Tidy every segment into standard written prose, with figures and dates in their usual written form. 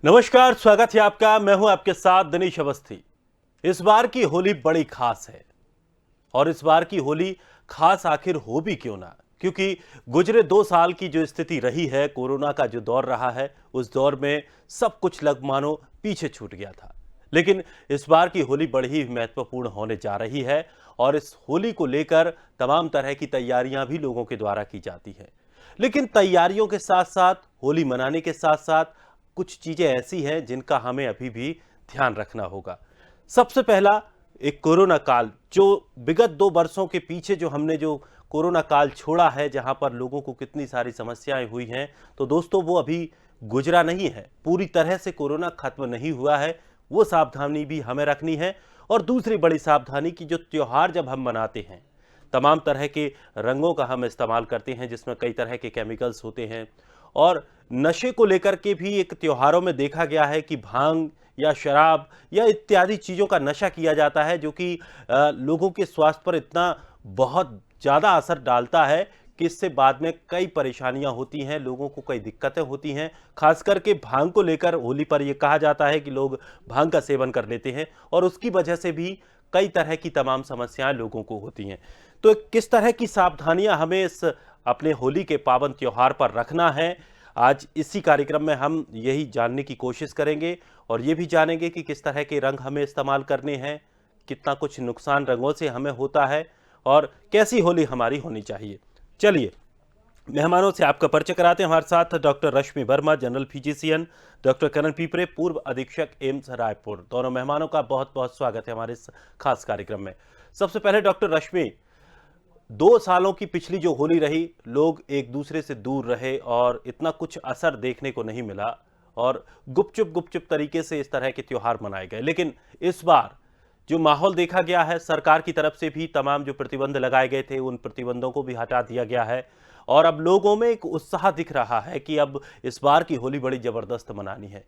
नमस्कार, स्वागत है आपका। मैं हूं आपके साथ दिनेश अवस्थी। इस बार की होली बड़ी खास है और इस बार की होली खास आखिर हो भी क्यों ना, क्योंकि गुजरे 2 साल की जो स्थिति रही है, कोरोना का जो दौर रहा है, उस दौर में सब कुछ लग मानो पीछे छूट गया था। लेकिन इस बार की होली बड़ी ही महत्वपूर्ण होने जा रही है और इस होली को लेकर तमाम तरह की तैयारियां भी लोगों के द्वारा की जाती हैं। लेकिन तैयारियों के साथ साथ, होली मनाने के साथ साथ कुछ चीजें ऐसी हैं जिनका हमें अभी भी ध्यान रखना होगा। सबसे पहला, एक कोरोना काल जो विगत 2 वर्षों के पीछे जो हमने जो कोरोना काल छोड़ा है, जहां पर लोगों को कितनी सारी समस्याएं हुई हैं, तो दोस्तों वो अभी गुजरा नहीं है। पूरी तरह से कोरोना खत्म नहीं हुआ है, वो सावधानी भी हमें रखनी है। और दूसरी बड़ी सावधानी की, जो त्योहार जब हम मनाते हैं, तमाम तरह के रंगों का हम इस्तेमाल करते हैं जिसमें कई तरह के केमिकल्स होते हैं। और नशे को लेकर के भी एक त्योहारों में देखा गया है कि भांग या शराब या इत्यादि चीज़ों का नशा किया जाता है, जो कि लोगों के स्वास्थ्य पर इतना बहुत ज़्यादा असर डालता है कि इससे बाद में कई परेशानियां होती हैं, लोगों को कई दिक्कतें होती हैं। खास करके भांग को लेकर होली पर यह कहा जाता है कि लोग भांग का सेवन कर लेते हैं और उसकी वजह से भी कई तरह की तमाम समस्याएं लोगों को होती हैं। तो किस तरह की सावधानियां हमें इस अपने होली के पावन त्योहार पर रखना है, आज इसी कार्यक्रम में हम यही जानने की कोशिश करेंगे और ये भी जानेंगे कि किस तरह के रंग हमें इस्तेमाल करने हैं, कितना कुछ नुकसान रंगों से हमें होता है और कैसी होली हमारी होनी चाहिए। चलिए, मेहमानों से आपका परिचय कराते हैं। हमारे साथ डॉक्टर रश्मि वर्मा, जनरल फिजिशियन, डॉक्टर करण पीपरे, पूर्व अधीक्षक एम्स रायपुर। दोनों मेहमानों का बहुत बहुत स्वागत है हमारे इस खास कार्यक्रम में। सबसे पहले डॉक्टर रश्मि, 2 सालों की पिछली जो होली रही, लोग एक दूसरे से दूर रहे और इतना कुछ असर देखने को नहीं मिला और गुपचुप गुपचुप तरीके से इस तरह के त्योहार मनाए गए। लेकिन इस बार जो माहौल देखा गया है, सरकार की तरफ से भी तमाम जो प्रतिबंध लगाए गए थे, उन प्रतिबंधों को भी हटा दिया गया है और अब लोगों में एक उत्साह दिख रहा है कि अब इस बार की होली बड़ी जबरदस्त मनानी है।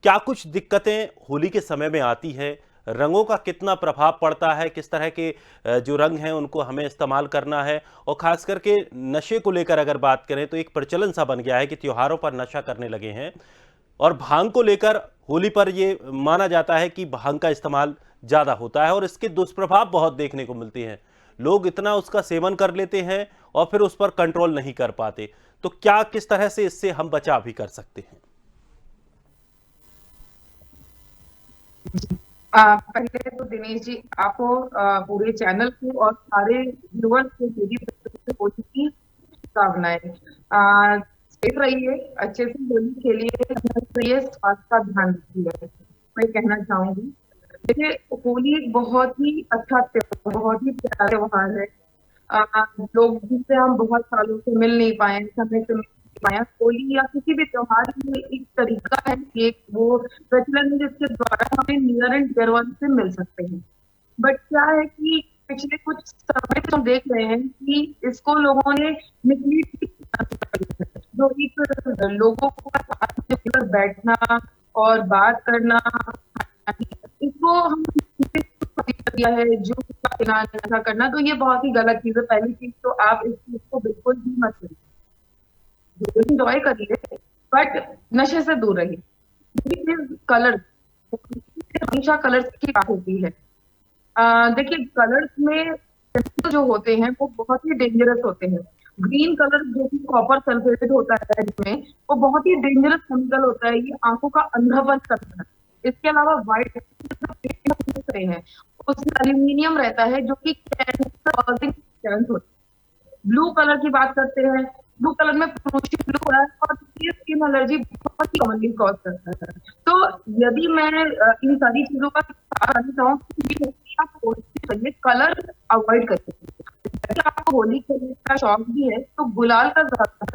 क्या कुछ दिक्कतें होली के समय में आती है? रंगों का कितना प्रभाव पड़ता है? किस तरह के जो रंग हैं उनको हमें इस्तेमाल करना है? और खास करके नशे को लेकर अगर बात करें तो एक प्रचलन सा बन गया है कि त्योहारों पर नशा करने लगे हैं और भांग को लेकर होली पर ये माना जाता है कि भांग का इस्तेमाल ज्यादा होता है और इसके दुष्प्रभाव बहुत देखने को मिलते हैं। लोग इतना उसका सेवन कर लेते हैं और फिर उस पर कंट्रोल नहीं कर पाते। तो क्या, किस तरह से इससे हम बचाव भी कर सकते हैं? पहले तो दिनेश जी, आपको पूरे चैनल को और सारे व्यूअर्स को मेरी तरफ से होली की शुभकामनाएं। सेफ रहिए, अच्छे से होली खेलिए, रहिए, स्वास्थ्य का ध्यान रखिए, मैं कहना चाहूंगी। देखिए, होली एक बहुत ही अच्छा त्योहार, बहुत ही प्यारा त्योहार है। लोग जिनसे हम बहुत सालों से मिल नहीं पाए, समय से मिल नहीं पाए, होली या किसी भी त्योहार में एक तरीका है, एक वो प्रचलन है जिसके द्वारा हमें नियर एंड डियर वन से मिल सकते हैं। बट क्या है कि पिछले कुछ समय से हम देख रहे हैं कि इसको लोगों ने मिसलीड, जो एक लोगों को साथ में मिलकर बैठना और बात करना, इसको हम दिया है जो ऐसा करना, तो ये बहुत ही गलत चीज है। पहली चीज तो आप इस चीज को बिल्कुल भी मत करिए, इंजॉय करिए, बट नशे से दूर रहिए। कलर, हमेशा कलर्स की बात होती है। देखिए, कलर्स में जो होते हैं वो बहुत ही डेंजरस होते हैं। ग्रीन कलर जो कि कॉपर सल्फेट होता है इसमें, वो बहुत ही डेंजरस केमिकल होता है, ये आंखों का अंधापन करता है। इसके अलावा व्हाइट हैं, उसमें एल्यूमिनियम रहता है जो कि कैंसर कॉजिंग चांस होता है। ब्लू कलर की बात करते हैं, ब्लू कलर में प्रोमोशन ब्लू हो रहा है और ये स्किन एलर्जी बहुत ही कॉमनली कॉज करता है। तो यदि मैं इन सारी चीजों का बताना चाहूँ कि आप कोशिश करिए कलर अवॉइड करिए। यदि आपको होली खेलने का शौक भी है तो गुलाल का ज्यादा,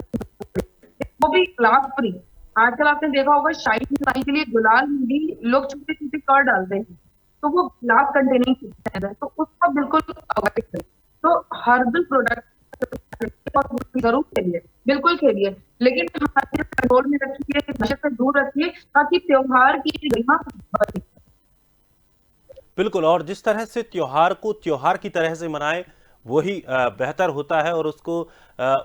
वो भी ग्लास फ्री। आजकल आपने देखा होगा शाइन बनाने के लिए गुलाल में भी लोग छोटे छोटे कण डालते हैं, तो वो ग्लास कंटेनिंग चीज है, तो उसका बिल्कुल अवॉइड करें। तो हर्बल प्रोडक्ट जरूर खेलिए, बिल्कुल खेलिए, लेकिन हमारे कंट्रोल में रखिए, नशे से दूर रखिए, ताकि त्योहार की गरिमा बने। बिल्कुल। और जिस तरह से त्योहार को त्योहार की तरह से मनाएं, वही बेहतर होता है। और उसको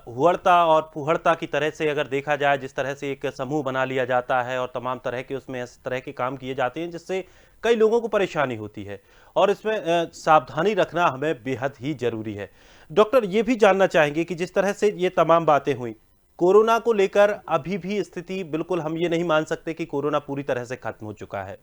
हुड़ता और फुहड़ता की तरह से अगर देखा जाए, जिस तरह से एक समूह बना लिया जाता है और तमाम तरह के उसमें इस तरह के काम किए जाते हैं जिससे कई लोगों को परेशानी होती है, और इसमें सावधानी रखना हमें बेहद ही जरूरी है। डॉक्टर, ये भी जानना चाहेंगे कि जिस तरह से ये तमाम बातें हुई कोरोना को लेकर, अभी भी स्थिति बिल्कुल हम ये नहीं मान सकते कि कोरोना पूरी तरह से खत्म हो चुका है।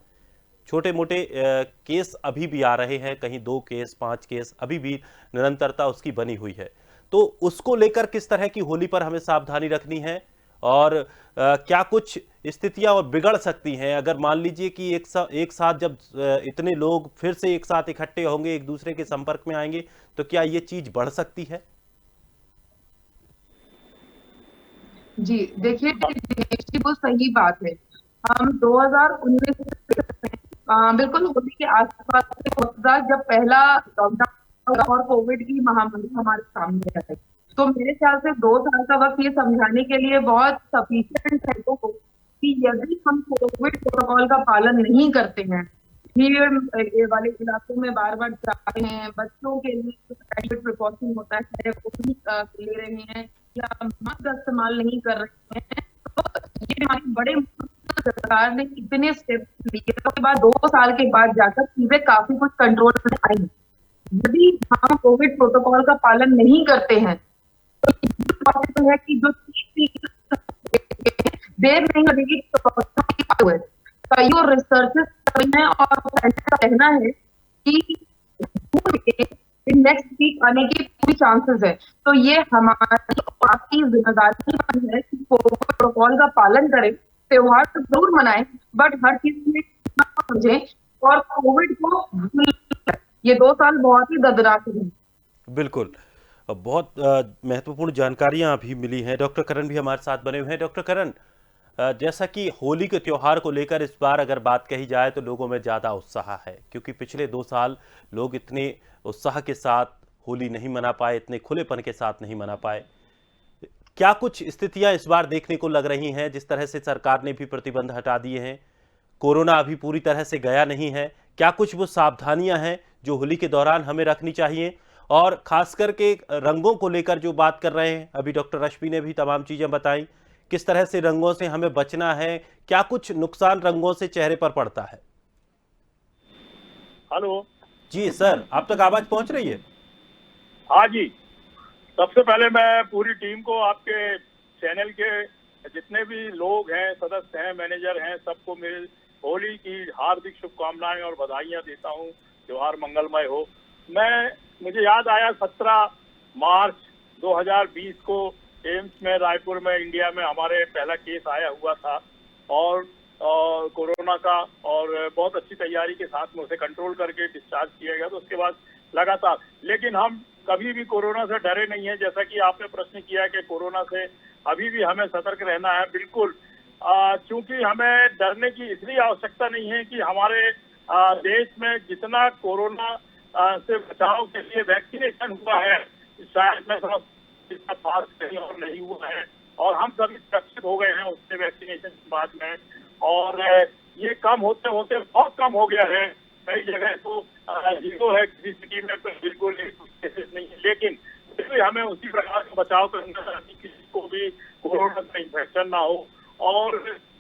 छोटे मोटे केस अभी भी आ रहे हैं, कहीं 2 केस 5 केस, अभी भी निरंतरता उसकी बनी हुई है। तो उसको लेकर किस तरह की होली पर हमें सावधानी रखनी है, और क्या कुछ स्थितियां और बिगड़ सकती हैं अगर मान लीजिए कि एक साथ जब इतने लोग फिर से एक साथ इकट्ठे होंगे, एक दूसरे के संपर्क में आएंगे, तो क्या ये चीज बढ़ सकती है? जी देखिए दिनेश जी, वो सही बात है। हम 2019 बिल्कुल होली के आसपास से होता जब पहला लॉकडाउन और कोविड की महामारी हमारे सामने आई, तो मेरे ख्याल से 2 साल का वक्त ये समझाने के लिए बहुत सफिशिएंट है लोगों को कि यदि हम कोविड प्रोटोकॉल का पालन नहीं करते हैं, भीड़ वाले इलाकों में बार बार जा रहे हैं, बच्चों के लिए जो प्राइवेट प्रिकॉशन होता है वो भी ले रहे हैं, या मास्क का इस्तेमाल नहीं कर रहे हैं, तो ये हमारी बड़े सरकार ने इतने स्टेप लिए, उसके बाद 2 साल के बाद जाकर चीजें काफी कुछ कंट्रोल में आई। यदि हम कोविड प्रोटोकॉल का पालन नहीं करते हैं तो है कि जो देर नहीं लगेगी कईयों रिसर्चेस कर रही हैं और का कहना है कि नेक्स्ट वीक आने की पूरी चांसेस है। तो ये हमारी आपकी जिम्मेदारी है कि प्रोटोकॉल का पालन करें, त्योहार तो जरूर मनाएं, बट हर चीज में समझें और कोविड को ये 2 साल बहुत ही दर्दनाक है। बिल्कुल। बहुत महत्वपूर्ण जानकारियां अभी मिली हैं। डॉक्टर करण भी हमारे साथ बने हुए हैं। डॉक्टर करण, जैसा कि होली के त्योहार को लेकर इस बार अगर बात कही जाए तो लोगों में ज़्यादा उत्साह है, क्योंकि पिछले 2 साल लोग इतने उत्साह के साथ होली नहीं मना पाए, इतने खुलेपन के साथ नहीं मना पाए। क्या कुछ स्थितियां इस बार देखने को लग रही हैं? जिस तरह से सरकार ने भी प्रतिबंध हटा दिए हैं, कोरोना अभी पूरी तरह से गया नहीं है, क्या कुछ वो सावधानियां हैं जो होली के दौरान हमें रखनी चाहिए? और खास करके रंगों को लेकर जो बात कर रहे हैं, अभी डॉक्टर रश्मि ने भी तमाम चीजें बताई, किस तरह से रंगों से हमें बचना है, क्या कुछ नुकसान रंगों से चेहरे पर पड़ता है? हेलो जी सर, आप तक आवाज पहुंच रही है? हाँ जी। सबसे पहले मैं पूरी टीम को, आपके चैनल के जितने भी लोग हैं, सदस्य हैं, मैनेजर हैं, सबको मेरी होली की हार्दिक शुभकामनाएं और बधाइयां देता हूं। त्योहार मंगलमय हो। मुझे याद आया 17 मार्च 2020 को एम्स में रायपुर में इंडिया में हमारे पहला केस आया हुआ था, और कोरोना का, और बहुत अच्छी तैयारी के साथ में उसे कंट्रोल करके डिस्चार्ज किया गया। तो उसके बाद लगातार, लेकिन हम कभी भी कोरोना से डरे नहीं है। जैसा कि आपने प्रश्न किया कि कोरोना से अभी भी हमें सतर्क रहना है, बिल्कुल। क्योंकि हमें डरने की इसलिए आवश्यकता नहीं है कि हमारे देश में जितना कोरोना से बचाव के लिए वैक्सीनेशन हुआ है, शायद मैं थोड़ा इसका पास कहीं और नहीं हुआ है, और हम सभी सुरक्षित हो गए हैं उससे वैक्सीनेशन के बाद में। और ये कम होते होते बहुत कम हो गया है। कई जगह तो 0 है, किसी सिटी में तो बिल्कुल केसेस नहीं है, लेकिन फिर भी हमें उसी प्रकार का बचाव करना है कि किसी को भी कोरोना का इन्फेक्शन ना हो। और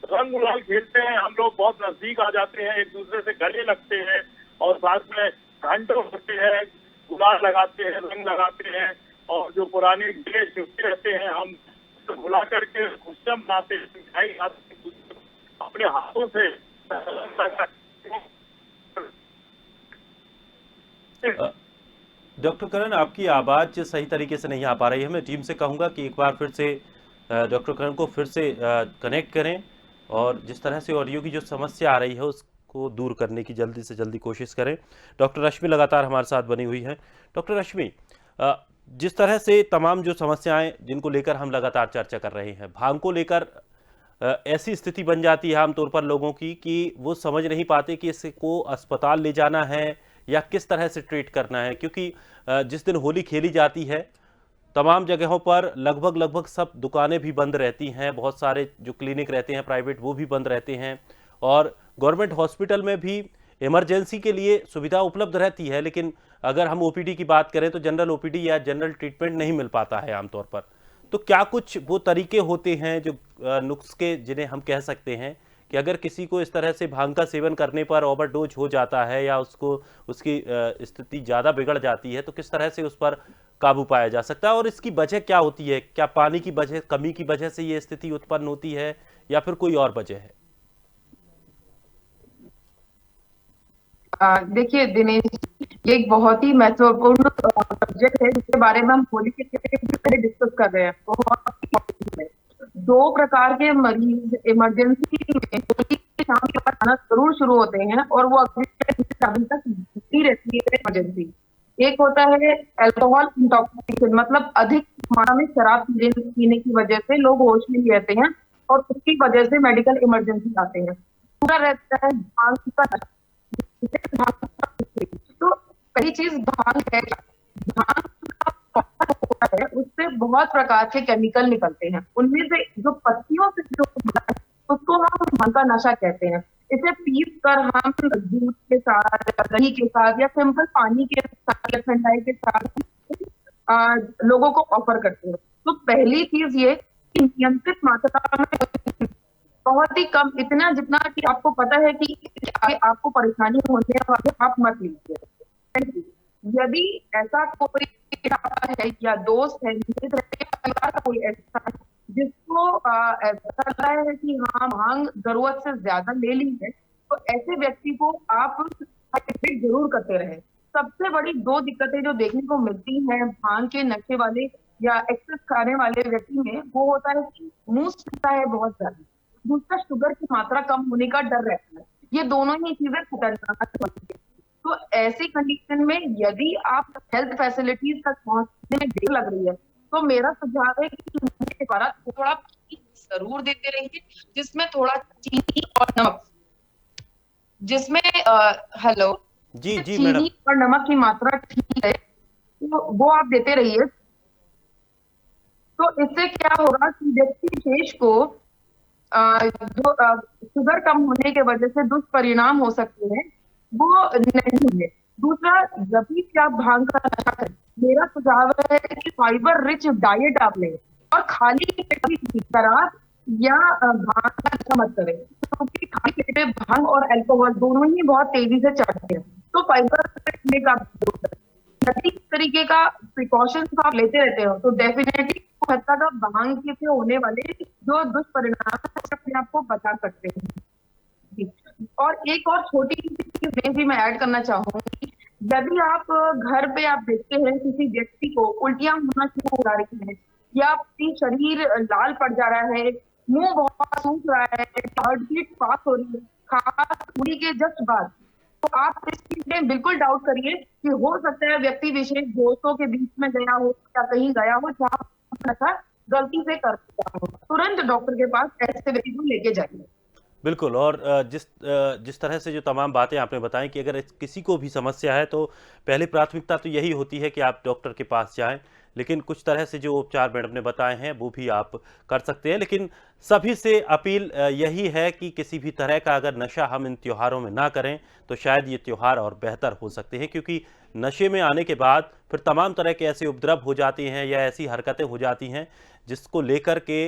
रंग गुलाल खेलते हैं हम लोग, बहुत नजदीक आ जाते हैं, एक दूसरे से गले लगते हैं, और साथ में घंटों होते हैं, गुलाल लगाते हैं, रंग लगाते हैं, और जो पुराने गिले छुट्टे रहते हैं हम उसको भुला करके खुशियां मनाते हैं, मिठाई खाते हैं, अपने हाथों से। डॉक्टर करण, आपकी आवाज सही तरीके से नहीं आ पा रही है। मैं टीम से कहूंगा कि एक बार फिर से डॉक्टर करण को फिर से कनेक्ट करें, और जिस तरह से ऑडियो की जो समस्या आ रही है उसको दूर करने की जल्दी से जल्दी कोशिश करें। डॉक्टर रश्मि लगातार हमारे साथ बनी हुई है। डॉक्टर रश्मि, जिस तरह से तमाम जो समस्याएं जिनको लेकर हम लगातार चर्चा कर रहे हैं, भांग को लेकर ऐसी स्थिति बन जाती है आमतौर पर लोगों की कि वो समझ नहीं पाते कि इसको अस्पताल ले जाना है या किस तरह से ट्रीट करना है, क्योंकि जिस दिन होली खेली जाती है तमाम जगहों पर लगभग सब दुकानें भी बंद रहती हैं, बहुत सारे जो क्लिनिक रहते हैं प्राइवेट वो भी बंद रहते हैं, और गवर्नमेंट हॉस्पिटल में भी इमरजेंसी के लिए सुविधा उपलब्ध रहती है, लेकिन अगर हम ओपीडी की बात करें तो जनरल ओपीडी या जनरल ट्रीटमेंट नहीं मिल पाता है आमतौर पर। तो क्या कुछ वो तरीके होते हैं जो नुस्खे जिन्हें हम कह सकते हैं कि अगर किसी को इस तरह से भांग का सेवन करने पर ओवरडोज हो जाता है या उसको उसकी स्थिति ज़्यादा बिगड़ जाती है, तो किस तरह से उस पर काबू पाया जा सकता है और इसकी वजह क्या होती है? क्या पानी की वजह, कमी की वजह से ये स्थिति उत्पन्न होती है या फिर कोई और वजह है? देखिए दिनेश जी, ये एक बहुत ही महत्वपूर्ण सब्जेक्ट है जिसके बारे में हम होली के पहले डिस्कस कर रहे हैं। बहुत ही important है। दो प्रकार के मरीज इमरजेंसी में होली के शाम के बाद आना जरूर शुरू होते हैं और वो अगले दिन तक होती रहती है इमरजेंसी। एक होता है अल्कोहल इंटॉक्सिकेशन, मतलब अधिक मात्रा में शराब पीने की वजह से लोग होश में नहीं रहते हैं और उसकी वजह से मेडिकल इमरजेंसी आते हैं। दूसरा रहता है भांग का नशा। तो पहली चीज भांग है। भांग का पौधा होता है, उससे बहुत प्रकार के केमिकल निकलते हैं। उनमें से जो पत्तियों से जो उसको हम भांग का नशा कहते हैं। इसे पीस कर हम दूध के साथ, दही के साथ या सिंपल पानी के साथ या ठंडाई के साथ लोगों को ऑफर करते हैं। तो पहली चीज ये कि नियंत्रित मात्रा में, बहुत ही कम, इतना जितना कि आपको पता है कि आगे आपको परेशानी होने वाली, आप मत लीजिए। यदि ऐसा कोई है या दोस्त है, मित्र है, परिवार का कोई ऐसा है जिसको ऐसा लग रहा है कि हाँ भांग जरूरत से ज्यादा ले ली है, तो ऐसे व्यक्ति को आप जरूर करते रहे। सबसे बड़ी दो दिक्कतें जो देखने को मिलती है भांग के नशे वाले या एक्सेस खाने वाले व्यक्ति में, वो होता है कि मुंह सूखता है बहुत ज्यादा। दूसरा, शुगर की मात्रा कम होने का डर रहता है। ये दोनों ही चीजें खतरनाक होती है। तो ऐसी कंडीशन में यदि आप हेल्थ फैसिलिटीज तक पहुंचने में देर लग रही है, तो मेरा सुझाव है कि उनके द्वारा थोड़ा पानी जरूर देते रहिए, जिसमें थोड़ा चीनी और नमक, जिसमें हेलो जी जी चीनी मैडम। और नमक की मात्रा ठीक है, तो वो आप देते रहिए। तो इससे क्या होगा कि व्यक्ति विशेष को जो शुगर कम होने के वजह से दुष्परिणाम हो सकते हैं, वो नहीं है। दूसरा, जब भी आप भांग का नशा करें, मेरा सुझाव है कि फाइबर रिच डाइट आप लें और खाली पेट शराब या भांग का नशा मत करें, क्योंकि खाली पेट में भांग और अल्कोहल दोनों ही बहुत तेजी से चढ़ते हैं। तो फाइबर लेने का जरूरत है। यदि इस तरीके का प्रिकॉशंस आप लेते रहते हो, तो डेफिनेटली हद तक आप भांग से होने वाले जो दुष्परिणाम अपने आप को बचा सकते हैं। और एक और छोटी चीज भी मैं ऐड करना चाहूंगी, यदि आप घर पे आप देखते हैं किसी व्यक्ति को उल्टियां होना शुरू हो रही है या आपकी शरीर लाल पड़ जा रहा है, मुंह बहुत सूख रहा है, हार्ट बीट फास्ट हो रही है, खास होली के जस्ट बाद, तो आप इस चीज में बिल्कुल डाउट करिए कि हो सकता है व्यक्ति विशेष दोस्तों के बीच में गया हो या कहीं गया हो जहाँ नशा गलती से कर दिया हो। तुरंत डॉक्टर के पास ऐसे व्यक्ति को लेके जाइए। बिल्कुल। और जिस तरह से जो तमाम बातें आपने बताई कि अगर किसी को भी समस्या है तो पहली प्राथमिकता तो यही होती है कि आप डॉक्टर के पास जाएं, लेकिन कुछ तरह से जो उपचार मैडम ने बताए हैं वो भी आप कर सकते हैं। लेकिन सभी से अपील यही है कि किसी भी तरह का अगर नशा हम इन त्योहारों में ना करें तो शायद ये त्योहार और बेहतर हो सकते हैं, क्योंकि नशे में आने के बाद फिर तमाम तरह के ऐसे उपद्रव हो जाती हैं या ऐसी हरकतें हो जाती हैं जिसको लेकर के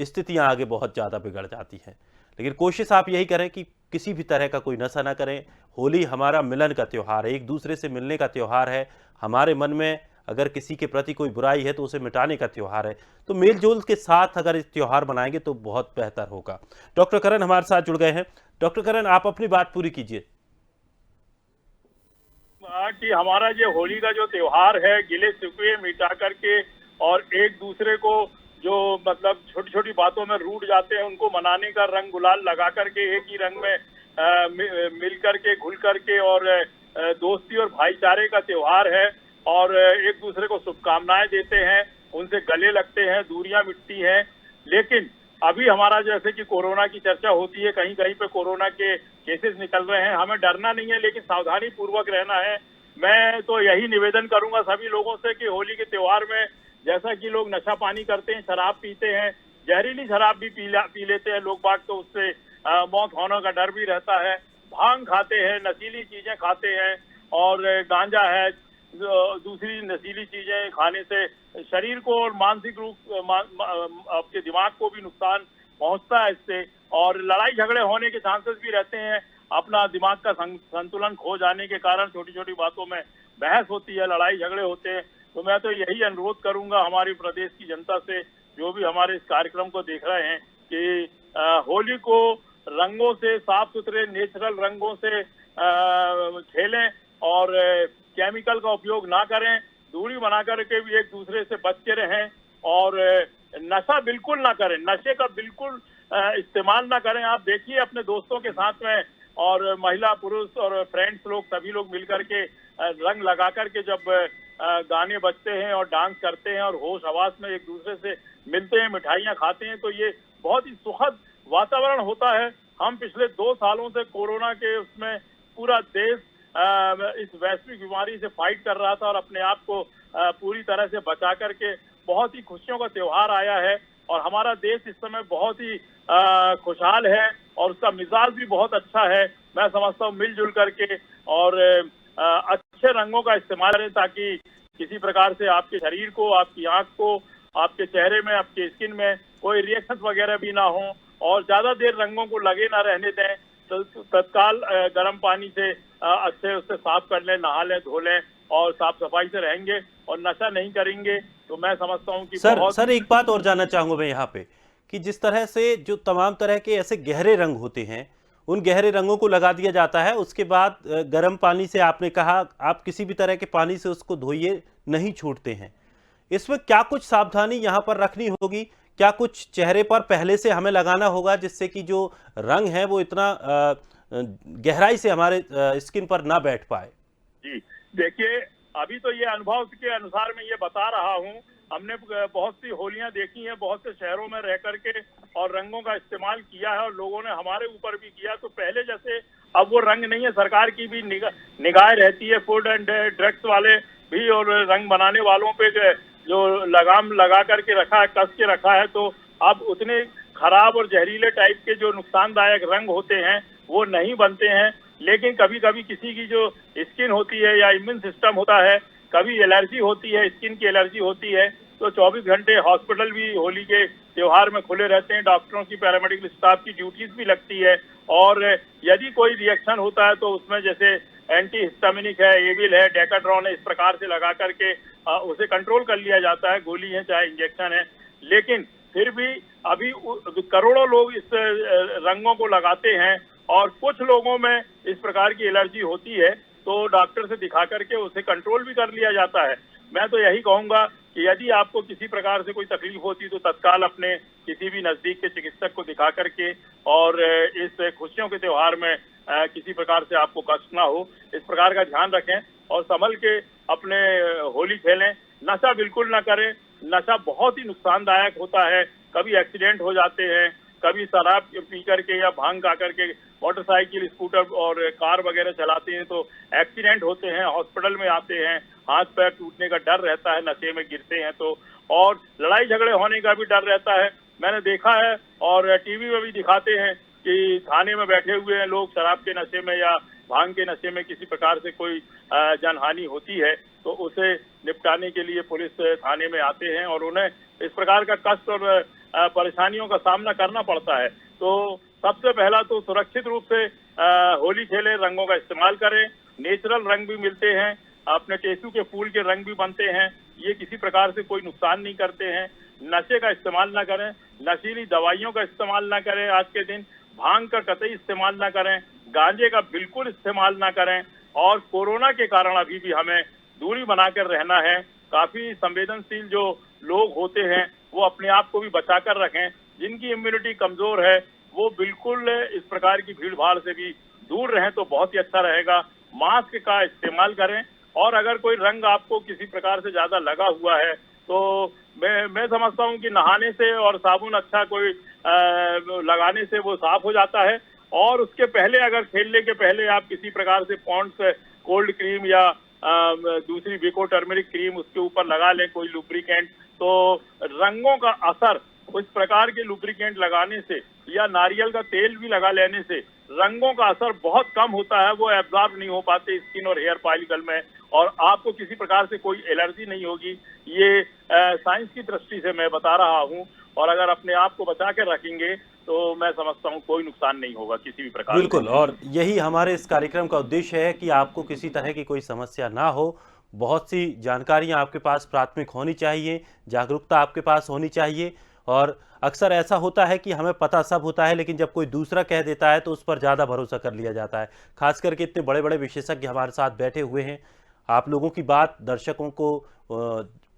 स्थितियाँ आगे बहुत ज़्यादा बिगड़ जाती हैं। लेकिन कोशिश आप यही करें कि किसी भी तरह का कोई नशा ना करें। होली हमारा मिलन का त्यौहार है, एक दूसरे से मिलने का त्यौहार है। हमारे मन में अगर किसी के प्रति कोई बुराई है तो उसे मिटाने का त्यौहार है। तो मेल जोल के साथ अगर इस त्यौहार मनाएंगे तो बहुत बेहतर होगा। डॉक्टर करण हमारे साथ जुड़ गए हैं। डॉक्टर करण, आप अपनी बात पूरी कीजिए। कि हमारा ये होली का जो त्योहार है, गिले शिकवे मिटा करके और एक दूसरे को जो मतलब छोटी छोटी बातों में रूठ जाते हैं उनको मनाने का, रंग गुलाल लगा करके एक ही रंग में मिल करके, घुल करके और दोस्ती और भाईचारे का त्योहार है। और एक दूसरे को शुभकामनाएं देते हैं, उनसे गले लगते हैं, दूरियां मिटती हैं। लेकिन अभी हमारा जैसे कि कोरोना की चर्चा होती है, कहीं कहीं पे कोरोना के केसेस निकल रहे हैं। हमें डरना नहीं है, लेकिन सावधानी पूर्वक रहना है। मैं तो यही निवेदन करूंगा सभी लोगों से कि होली के त्योहार में जैसा कि लोग नशा पानी करते हैं, शराब पीते हैं, जहरीली शराब भी पी लेते हैं लोग बाग, तो उससे मौत होने का डर भी रहता है। भांग खाते हैं, नशीली चीजें खाते हैं और गांजा है, दूसरी नशीली चीजें खाने से शरीर को और मानसिक आपके दिमाग को भी नुकसान पहुंचता है इससे, और लड़ाई झगड़े होने के चांसेस भी रहते हैं। अपना दिमाग का संतुलन खो जाने के कारण छोटी छोटी बातों में बहस होती है, लड़ाई झगड़े होते हैं। तो मैं तो यही अनुरोध करूंगा हमारे प्रदेश की जनता से, जो भी हमारे इस कार्यक्रम को देख रहे हैं, कि होली को रंगों से, साफ सुथरे नेचुरल रंगों से खेलें और केमिकल का उपयोग ना करें, दूरी बना करके भी एक दूसरे से बच के रहें, और नशा बिल्कुल ना करें, नशे का बिल्कुल इस्तेमाल ना करें। आप देखिए अपने दोस्तों के साथ में, और महिला पुरुष और फ्रेंड्स लोग सभी लोग मिलकर के रंग लगा करके जब गाने बजते हैं और डांस करते हैं और होश हवास में एक दूसरे से मिलते हैं, मिठाइयाँ खाते हैं, तो ये बहुत ही सुखद वातावरण होता है। हम पिछले 2 सालों से कोरोना के उसमें पूरा देश इस वैश्विक बीमारी से फाइट कर रहा था और अपने आप को पूरी तरह से बचा करके बहुत ही खुशियों का त्योहार आया है, और हमारा देश इस समय बहुत ही खुशहाल है और उसका मिजाज भी बहुत अच्छा है। मैं समझता हूँ मिलजुल करके और अच्छे रंगों का इस्तेमाल करें, ताकि किसी प्रकार से आपके शरीर को, आपकी आंख को, आपके चेहरे में, आपके स्किन में कोई रिएक्शन वगैरह भी ना हो, और ज्यादा देर रंगों को लगे ना रहने दें। तत्काल गर्म पानी से अच्छे उससे साफ कर लें, नहा लें, धो लें, और साफ सफाई से रहेंगे और नशा नहीं करेंगे, तो मैं समझता हूँ कि सर एक बात और जानना चाहूंगा मैं यहाँ पे, कि जिस तरह से जो तमाम तरह के ऐसे गहरे रंग होते हैं, उन गहरे रंगों को लगा दिया जाता है, उसके बाद गर्म पानी से, आपने कहा आप किसी भी तरह के पानी से उसको धोइए, नहीं छूटते हैं। इसमें क्या कुछ सावधानी यहाँ पर रखनी होगी? क्या कुछ चेहरे पर पहले से हमें लगाना होगा, जिससे कि जो रंग है वो इतना गहराई से हमारे स्किन पर ना बैठ पाए? जी देखिए, अभी तो ये अनुभव के अनुसार मैं ये बता रहा हूँ, हमने बहुत सी होलियां देखी हैं बहुत से शहरों में रह करके, और रंगों का इस्तेमाल किया है, और लोगों ने हमारे ऊपर भी किया। तो पहले जैसे अब वो रंग नहीं है, सरकार की भी निगाह रहती है, फूड एंड ड्रग्स वाले भी और रंग बनाने वालों पे जो लगाम लगा करके रखा है, कस के रखा है। तो अब उतने खराब और जहरीले टाइप के जो नुकसानदायक रंग होते हैं वो नहीं बनते हैं, लेकिन कभी कभी किसी की जो स्किन होती है या इम्यून सिस्टम होता है, कभी एलर्जी होती है, स्किन की एलर्जी होती है, तो 24 घंटे हॉस्पिटल भी होली के त्योहार में खुले रहते हैं, डॉक्टरों की, पैरामेडिकल स्टाफ की ड्यूटीज भी लगती है, और यदि कोई रिएक्शन होता है तो उसमें जैसे एंटी हिस्टामिनिक है, एविल है, डेकाड्रॉन है, इस प्रकार से लगा करके उसे कंट्रोल कर लिया जाता है, गोली है चाहे इंजेक्शन है। लेकिन फिर भी अभी करोड़ों लोग इस रंगों को लगाते हैं, और कुछ लोगों में इस प्रकार की एलर्जी होती है, तो डॉक्टर से दिखा करके उसे कंट्रोल भी कर लिया जाता है। मैं तो यही कहूंगा कि यदि आपको किसी प्रकार से कोई तकलीफ होती तो तत्काल अपने किसी भी नजदीक के चिकित्सक को दिखा करके, और इस खुशियों के त्योहार में किसी प्रकार से आपको कष्ट ना हो, इस प्रकार का ध्यान रखें और संभल के अपने होली खेलें। नशा बिल्कुल ना करें, नशा बहुत ही नुकसानदायक होता है, कभी एक्सीडेंट हो जाते हैं, कभी शराब पी करके या भांग खा करके मोटरसाइकिल, स्कूटर और कार वगैरह चलाते हैं तो एक्सीडेंट होते हैं, हॉस्पिटल में आते हैं, हाथ पैर टूटने का डर रहता है, नशे में गिरते हैं तो, और लड़ाई झगड़े होने का भी डर रहता है। मैंने देखा है और टीवी में भी दिखाते हैं कि थाने में बैठे हुए हैं लोग, शराब के नशे में या भांग के नशे में किसी प्रकार से कोई जानहानि होती है तो उसे निपटाने के लिए पुलिस थाने में आते हैं, और उन्हें इस प्रकार का कष्ट और परेशानियों का सामना करना पड़ता है। तो सबसे पहला तो सुरक्षित रूप से होली खेलें, रंगों का इस्तेमाल करें, नेचुरल रंग भी मिलते हैं, अपने टेसू के फूल के रंग भी बनते हैं, ये किसी प्रकार से कोई नुकसान नहीं करते हैं। नशे का इस्तेमाल ना करें, नशीली दवाइयों का इस्तेमाल ना करें, आज के दिन भांग का कतई इस्तेमाल ना करें, गांजे का बिल्कुल इस्तेमाल ना करें, और कोरोना के कारण अभी भी हमें दूरी बनाकर रहना है। काफी संवेदनशील जो लोग होते हैं वो अपने आप को भी बचाकर रखें, जिनकी इम्यूनिटी कमजोर है वो बिल्कुल इस प्रकार की भीड़ भाड़ से भी दूर रहें तो बहुत ही अच्छा रहेगा। मास्क का इस्तेमाल करें, और अगर कोई रंग आपको किसी प्रकार से ज्यादा लगा हुआ है तो मैं समझता हूं कि नहाने से और साबुन अच्छा कोई लगाने से वो साफ हो जाता है। और उसके पहले, अगर खेलने के पहले आप किसी प्रकार से पॉन्ड्स कोल्ड क्रीम या दूसरी विको टर्मरिक क्रीम उसके ऊपर लगा लें, कोई लुब्रिकेंट, तो रंगों का असर उस प्रकार के लुब्रिकेंट लगाने से या नारियल का तेल भी लगा लेने से रंगों का असर बहुत कम होता है, वो एब्जॉर्ब नहीं हो पाते स्किन और हेयर फॉलिकल में, और आपको किसी प्रकार से कोई एलर्जी नहीं होगी। ये साइंस की दृष्टि से मैं बता रहा हूँ, और अगर अपने आप को बचा कर रखेंगे तो मैं समझता हूँ कोई नुकसान नहीं होगा किसी भी प्रकार बिल्कुल, और यही हमारे इस कार्यक्रम का उद्देश्य है कि आपको किसी तरह की कोई समस्या ना हो। बहुत सी जानकारियां आपके पास प्राथमिक होनी चाहिए, जागरूकता आपके पास होनी चाहिए। और अक्सर ऐसा होता है कि हमें पता सब होता है, लेकिन जब कोई दूसरा कह देता है तो उस पर ज़्यादा भरोसा कर लिया जाता है। खास करके इतने बड़े बड़े विशेषज्ञ हमारे साथ बैठे हुए हैं। आप लोगों की बात दर्शकों को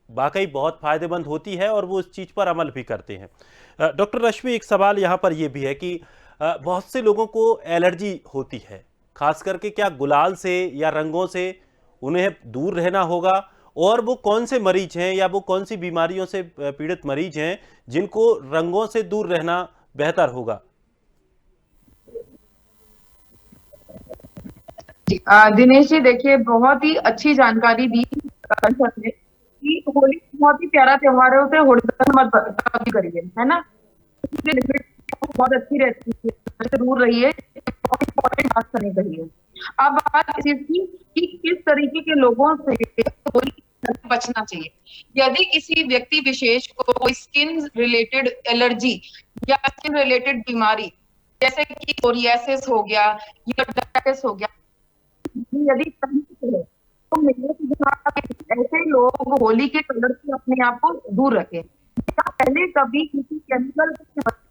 वाकई बहुत फ़ायदेमंद होती है और वो इस चीज़ पर अमल भी करते हैं। डॉक्टर रश्मि, एक सवाल यहाँ पर ये भी है कि बहुत से लोगों को एलर्जी होती है, खास करके क्या गुलाल से या रंगों से उन्हें दूर रहना होगा? और वो कौन से मरीज हैं या वो कौन सी बीमारियों से पीड़ित मरीज हैं जिनको रंगों से दूर रहना बेहतर होगा? दिनेश जी, देखिए बहुत ही अच्छी जानकारी दी सर ने कि होली बहुत ही प्यारा त्योहार है, उसे होली मत कभी करिए, है ना। इसलिए लिमिट बहुत अच्छी रहती है, उससे दूर रहिए, बहुत इंपॉर्टेंट बात करनी चाहिए। अब बात इस चीज की कि किस तरीके के लोगों से होली से बचना चाहिए। यदि किसी व्यक्ति विशेष को कोई स्किन रिलेटेड एलर्जी या स्किन रिलेटेड बीमारी जैसे कि सोरियासिस हो गया या डायबिटीज हो गया, यदि है तो मेरे सुझाव है कि ऐसे लोग होली के कलर से अपने आप को दूर रखें। या पहले कभी किसी केमिकल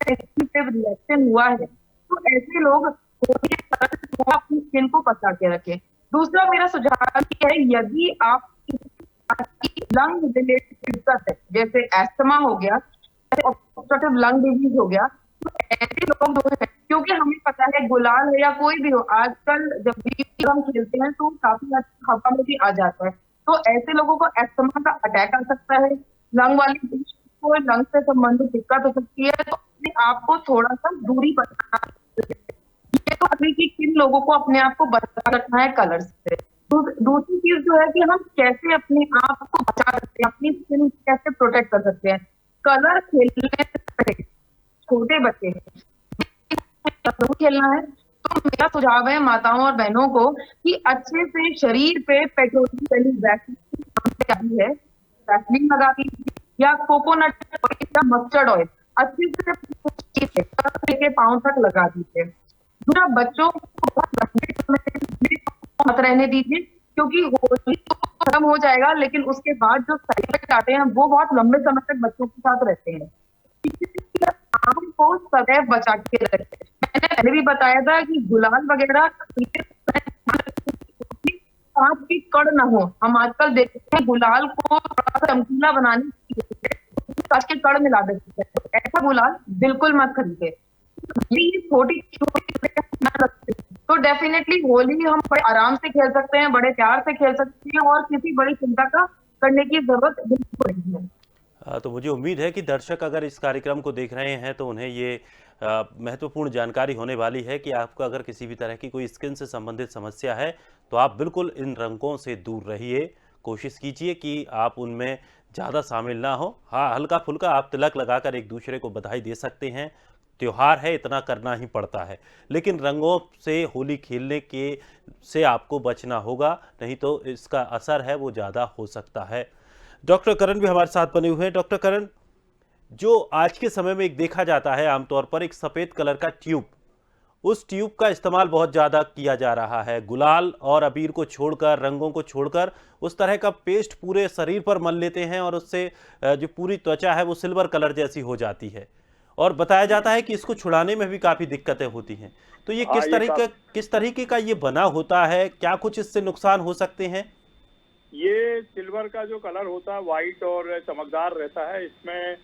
से रिएक्शन हुआ है तो ऐसे लोग होली के कलर से थोड़ा अपनी स्किन को बचा के रखें। दूसरा मेरा सुझाव ये है, यदि आप लंग रिलेटेड दिक्कत है जैसे एस्थमा हो गया, ऑब्स्ट्रक्टिव लंग डिजीज हो गया, तो ऐसे लोग जो है, क्योंकि हमें पता है गुलाल है या कोई भी हो, आजकल जब भी हम खेलते हैं तो काफी हवा में भी आ जाता है, तो ऐसे लोगों को एस्थमा का अटैक आ सकता है, लंग वाली को लंग से संबंधित दिक्कत हो सकती है, तो अपने आप को थोड़ा सा दूरी बनाना है। ये तो अभी कि किन लोगों को अपने आप को बचा रखना है कलर से। दूसरी चीज जो है कि हम कैसे अपने आप को बचा सकते हैं, अपनी स्किन कैसे प्रोटेक्ट कर सकते हैं। कलर खेलने से पहले छोटे बच्चे जरूर खेलना है, तो मेरा सुझाव है माताओं और बहनों को कि अच्छे से शरीर पे पेट्रोलियम वैक्सीन है, वैक्सीन लगा दीजिए या कोकोनट ऑयल या मस्टर्ड ऑयल अच्छे से पाँव तक लगा दीजिए। दूसरा, बच्चों को लंबे समय मत रहने दीजिए, क्योंकि होली तो खत्म हो जाएगा लेकिन उसके बाद जो साइड इफेक्ट आते हैं वो बहुत लंबे समय तक बच्चों के साथ रहते हैं। आंखों को सदैव बचा के रखें। मैंने पहले भी बताया था कि गुलाल वगैरह कांच की कड़ ना हो। हम आजकल देखते हैं गुलाल को थोड़ा सा चमकीला बनाने के लिए कांच के कड़ मिला देते हैं, तो ऐसा गुलाल बिल्कुल मत खरीदे। ये छोटी तो डेफिनेटली होली हम बड़े आराम से खेल सकते हैं, बड़े प्यार से खेल सकते हैं और किसी बड़ी चिंता का करने की जरूरत बिल्कुल नहीं है। तो मुझे उम्मीद है कि दर्शक अगर इस कार्यक्रम को देख रहे हैं तो उन्हें ये महत्वपूर्ण जानकारी होने वाली है कि आपको अगर किसी भी तरह की कोई स्किन से संबंधित समस्या है तो आप बिल्कुल इन रंगों से दूर रहिए। कोशिश कीजिए कि आप उनमें ज़्यादा शामिल ना हो। हाँ, हल्का फुल्का आप तिलक लगाकर एक दूसरे को बधाई दे सकते हैं, त्योहार है, इतना करना ही पड़ता है, लेकिन रंगों से होली खेलने के से आपको बचना होगा, नहीं तो इसका असर है वो ज़्यादा हो सकता है। डॉक्टर करण भी हमारे साथ बने हुए हैं। डॉक्टर करण, जो आज के समय में एक देखा जाता है आमतौर पर एक सफ़ेद कलर का ट्यूब, उस ट्यूब का इस्तेमाल बहुत ज़्यादा किया जा रहा है। गुलाल और अबीर को छोड़कर, रंगों को छोड़कर उस तरह का पेस्ट पूरे शरीर पर मल लेते हैं और उससे जो पूरी त्वचा है वो सिल्वर कलर जैसी हो जाती है, और बताया जाता है कि इसको छुड़ाने में भी काफ़ी दिक्कतें होती हैं। तो ये किस तरीके का ये बना होता है? क्या कुछ इससे नुकसान हो सकते हैं? ये सिल्वर का जो कलर होता है वाइट और चमकदार रहता है, इसमें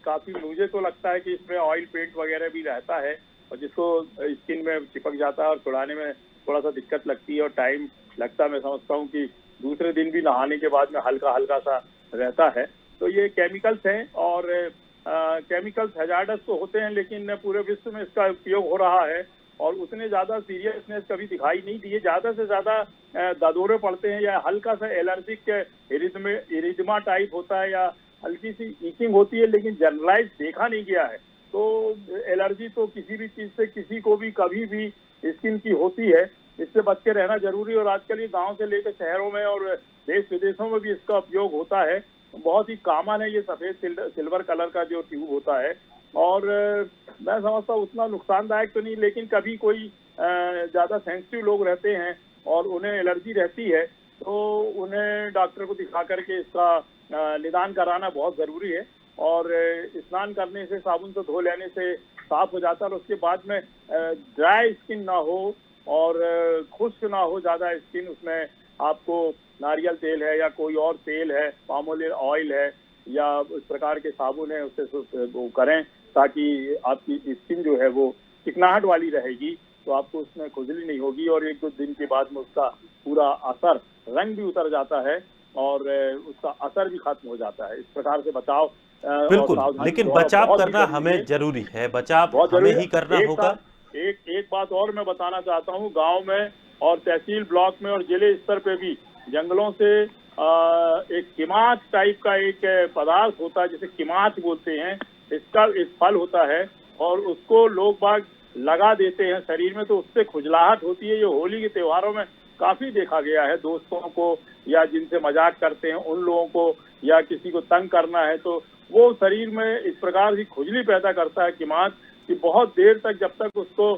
काफी मुझे तो लगता है कि इसमें ऑयल पेंट वगैरह भी रहता है, और जिसको स्किन में चिपक जाता है और छुड़ाने में थोड़ा सा दिक्कत लगती है और टाइम लगता है। मैं समझता हूँ कि दूसरे दिन भी नहाने के बाद में हल्का हल्का सा रहता है। तो ये केमिकल्स हैं, और केमिकल्स हैजार्डस तो होते हैं, लेकिन पूरे विश्व में इसका उपयोग हो रहा है और उतने ज्यादा सीरियसनेस कभी दिखाई नहीं दी है। ज्यादा से ज्यादा ददोरे पड़ते हैं या हल्का सा एलर्जिक इरिदमा टाइप होता है या हल्की सी ईचिंग होती है, लेकिन जनरलाइज देखा नहीं गया है। तो एलर्जी तो किसी भी चीज से किसी को भी कभी भी स्किन की होती है, इससे बच के रहना जरूरी है। और आजकल ये गांव से लेकर शहरों में और देश विदेशों में भी इसका उपयोग होता है, बहुत ही कॉमन है ये सफेद सिल्वर कलर का जो ट्यूब होता है। और मैं समझता हूँ उतना नुकसानदायक तो नहीं, लेकिन कभी कोई ज्यादा सेंसिटिव लोग रहते हैं और उन्हें एलर्जी रहती है, तो उन्हें डॉक्टर को दिखा करके इसका निदान कराना बहुत जरूरी है। और स्नान करने से, साबुन से धो लेने से साफ हो जाता है, और उसके बाद में ड्राई स्किन ना हो और खुश्क ना हो ज्यादा स्किन, उसमें आपको नारियल तेल है या कोई और तेल है, पाम ऑयल है या इस प्रकार के साबुन है, उससे वो करें ताकि आपकी स्किन जो है वो चिकनाहट वाली रहेगी, तो आपको उसमें खुजली नहीं होगी और 1-2 दिन के बाद में उसका पूरा असर, रंग भी उतर जाता है और उसका असर भी खत्म हो जाता है। इस प्रकार से बचाव बिल्कुल, लेकिन बचाव करना हमें जरूरी है, बचाव हमें ही करना होगा। एक बात और मैं बताना चाहता हूँ, गांव में और तहसील ब्लॉक में और जिले स्तर पे भी जंगलों से एक किमाच टाइप का एक पदार्थ होता है जिसे किमाच बोलते हैं, इसका एक फल होता है और उसको लोग बाग लगा देते हैं शरीर में, तो उससे खुजलाहट होती है। ये होली के त्योहारों में काफी देखा गया है, दोस्तों को या जिनसे मजाक करते हैं उन लोगों को या किसी को तंग करना है तो वो शरीर में इस प्रकार की खुजली पैदा करता है किमाच, कि बहुत देर तक जब तक उसको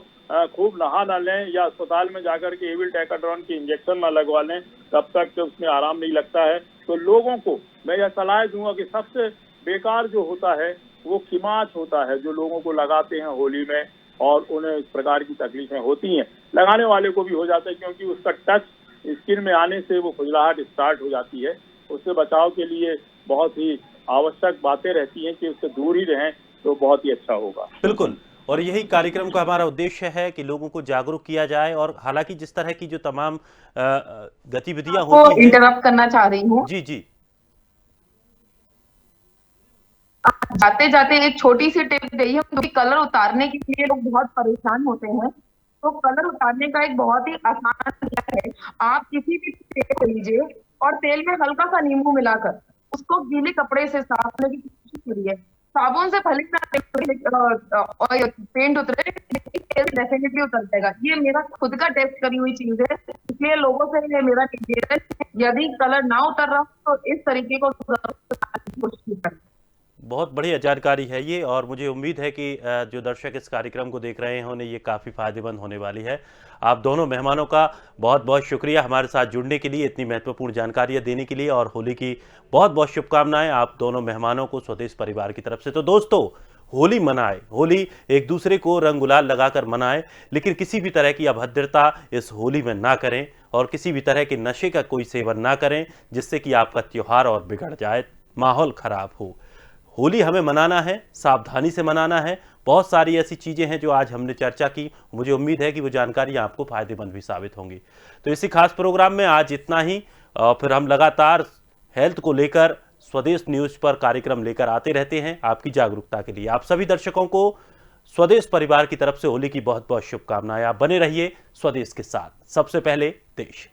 खूब नहा न लें या अस्पताल में जाकर के एविल टैकाड्रॉन की इंजेक्शन न लगवा लें, तब तक उसमें आराम नहीं लगता है। तो लोगों को मैं यह सलाह दूंगा कि सबसे बेकार जो होता है वो किमाच होता है, जो लोगों को लगाते हैं होली में और उन्हें इस प्रकार की तकलीफें होती हैं, लगाने वाले को भी हो जाता है, क्योंकि उसका टच स्किन में आने से वो खुजलाहट स्टार्ट हो जाती है। उससे बचाव के लिए बहुत ही आवश्यक बातें रहती हैं कि उससे दूर ही रहें तो बहुत ही अच्छा होगा। बिल्कुल, और यही कार्यक्रम का हमारा उद्देश्य है कि लोगों को जागरूक किया जाए। और हालांकि जिस तरह की जो तमाम गतिविधियां होती हैं, इंटरप्ट करना चाह रही हूँ। जी जी, जाते जाते एक छोटी सी टिप दी है, क्योंकि कलर उतारने के लिए लोग बहुत परेशान होते हैं। तो कलर उतारने का एक बहुत ही आसान तरीका है, आप किसी भी तेल लीजिए और तेल में हल्का सा नींबू मिलाकर उसको गीले कपड़े से साफ करने की कोशिश करिए। साबुन से भले पेंट उतरे, डेफिनेटली उतर जाएगा। ये मेरा खुद का टेस्ट करी हुई चीज है, इसलिए लोगों से ये मेरा निवेदन है, यदि कलर ना उतर रहा तो इस तरीके को कोशिश करें। बहुत बढ़िया जानकारी है ये, और मुझे उम्मीद है कि जो दर्शक इस कार्यक्रम को देख रहे हैं उन्हें ये काफ़ी फायदेमंद होने वाली है। आप दोनों मेहमानों का बहुत बहुत शुक्रिया हमारे साथ जुड़ने के लिए, इतनी महत्वपूर्ण जानकारियां देने के लिए, और होली की बहुत बहुत शुभकामनाएं आप दोनों मेहमानों को स्वदेश परिवार की तरफ से। तो दोस्तों, होली मनाएं, होली एक दूसरे को रंग गुलाल लगाकर मनाएं, लेकिन किसी भी तरह की अभद्रता इस होली में ना करें और किसी भी तरह के नशे का कोई सेवन ना करें जिससे कि आपका त्योहार और बिगड़ जाए, माहौल खराब हो। होली हमें मनाना है, सावधानी से मनाना है। बहुत सारी ऐसी चीज़ें हैं जो आज हमने चर्चा की, मुझे उम्मीद है कि वो जानकारी आपको फायदेमंद भी साबित होंगी। तो इसी खास प्रोग्राम में आज इतना ही, और फिर हम लगातार हेल्थ को लेकर स्वदेश न्यूज़ पर कार्यक्रम लेकर आते रहते हैं आपकी जागरूकता के लिए। आप सभी दर्शकों को स्वदेश परिवार की तरफ से होली की बहुत बहुत शुभकामनाएं। आप बने रहिए स्वदेश के साथ। सबसे पहले देश।